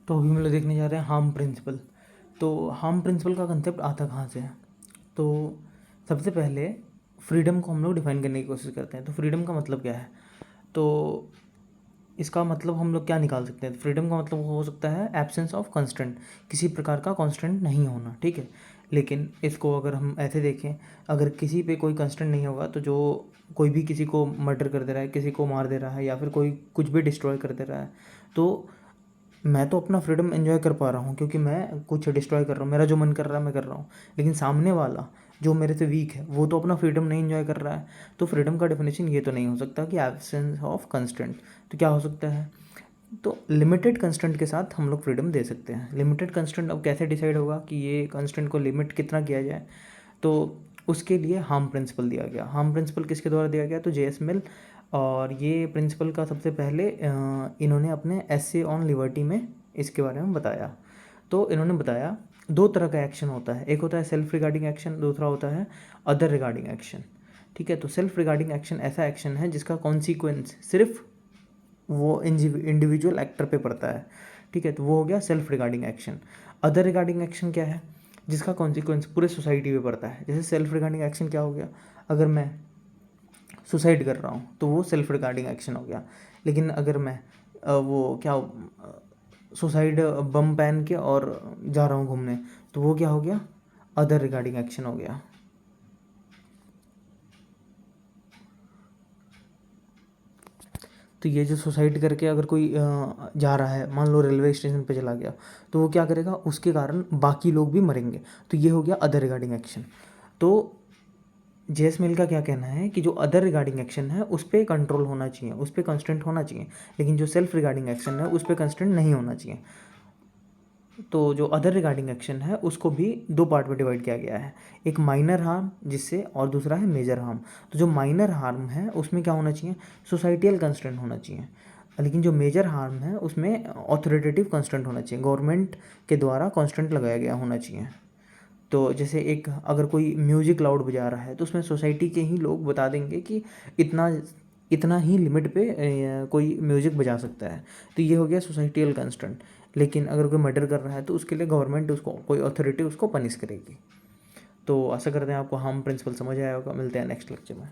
तो अभी हम लोग देखने जा रहे हैं हार्म प्रिंसिपल। तो हार्म प्रिंसिपल का कंसेप्ट आता कहाँ से है? तो सबसे पहले फ्रीडम को हम लोग डिफाइन करने की कोशिश करते हैं। तो फ्रीडम का मतलब क्या है? तो इसका मतलब हम लोग क्या निकाल सकते हैं? फ्रीडम का मतलब हो सकता है एब्सेंस ऑफ कंस्ट्रेंट, किसी प्रकार का कंस्ट्रेंट नहीं होना, ठीक है। लेकिन इसको अगर हम ऐसे देखें, अगर किसी पे कोई कंस्ट्रेंट नहीं होगा तो जो कोई भी किसी को मर्डर कर दे रहा है, किसी को मार दे रहा है, या फिर कोई कुछ भी डिस्ट्रॉय कर दे रहा है, तो मैं तो अपना फ्रीडम एंजॉय कर पा रहा हूँ क्योंकि मैं कुछ डिस्ट्रॉय कर रहा हूँ, मेरा जो मन कर रहा है मैं कर रहा हूँ। लेकिन सामने वाला जो मेरे से वीक है वो तो अपना फ्रीडम नहीं एंजॉय कर रहा है। तो फ्रीडम का डेफिनेशन ये तो नहीं हो सकता कि एब्सेंस ऑफ कंस्ट्रेंट। तो क्या हो सकता है? तो लिमिटेड कंस्ट्रेंट के साथ हम लोग फ्रीडम दे सकते हैं। लिमिटेड कंस्ट्रेंट अब कैसे डिसाइड होगा कि ये कंस्ट्रेंट को लिमिट कितना किया जाए? तो उसके लिए हार्म प्रिंसिपल दिया गया। हार्म प्रिंसिपल किसके द्वारा दिया गया? तो जेएस मिल। और ये प्रिंसिपल का सबसे पहले इन्होंने अपने एसे ऑन लिबर्टी में इसके बारे में बताया। तो इन्होंने बताया दो तरह का एक्शन होता है, एक होता है सेल्फ रिगार्डिंग एक्शन, दूसरा होता है अदर रिगार्डिंग एक्शन, ठीक है। तो सेल्फ रिगार्डिंग एक्शन ऐसा एक्शन है जिसका कॉन्सिक्वेंस सिर्फ वो इंडिविजुअल एक्टर पे पड़ता है, ठीक है। तो वो हो गया self regarding action. Other regarding action क्या है? जिसका कॉन्सिक्वेंस पूरे सोसाइटी पे पड़ता है। जैसे सेल्फ रिगार्डिंग एक्शन क्या हो गया? अगर मैं सुसाइड कर रहा हूँ तो वो सेल्फ रिगार्डिंग एक्शन हो गया। लेकिन अगर मैं वो क्या सुसाइड बम पहन के और जा रहा हूँ घूमने, तो वो क्या हो गया? अदर रिगार्डिंग एक्शन हो गया। तो ये जो सुसाइड करके अगर कोई जा रहा है, मान लो रेलवे स्टेशन पे चला गया, तो वो क्या करेगा? उसके कारण बाकी लोग भी मरेंगे। तो ये हो गया अदर रिगार्डिंग एक्शन। तो जेएस मिल का क्या कहना है कि जो अदर रिगार्डिंग एक्शन है उस पर कंट्रोल होना चाहिए, उस पर कंस्टेंट होना चाहिए, लेकिन जो सेल्फ रिगार्डिंग एक्शन है उस पर कंस्टेंट नहीं होना चाहिए। तो जो अदर रिगार्डिंग एक्शन है उसको भी दो पार्ट में डिवाइड किया गया है, एक माइनर हार्म जिससे, और दूसरा है मेजर हार्म। तो जो माइनर हार्म है उसमें क्या होना चाहिए? सोसाइटियल कंस्टेंट होना चाहिए। लेकिन जो मेजर हार्म है उसमें ऑथोरिटेटिव कंस्टेंट होना चाहिए, गवर्नमेंट के द्वारा कंस्टेंट लगाया गया होना चाहिए। तो जैसे एक अगर कोई म्यूज़िक लाउड बजा रहा है तो उसमें सोसाइटी के ही लोग बता देंगे कि इतना इतना ही लिमिट पे कोई म्यूज़िक बजा सकता है। तो ये हो गया सोसाइटियल कंस्ट्रेंट। लेकिन अगर कोई मर्डर कर रहा है तो उसके लिए गवर्नमेंट उसको, कोई अथॉरिटी उसको पनिश करेगी। तो आशा करते हैं आपको हार्म प्रिंसिपल समझ आया होगा। मिलते हैं नेक्स्ट लेक्चर में।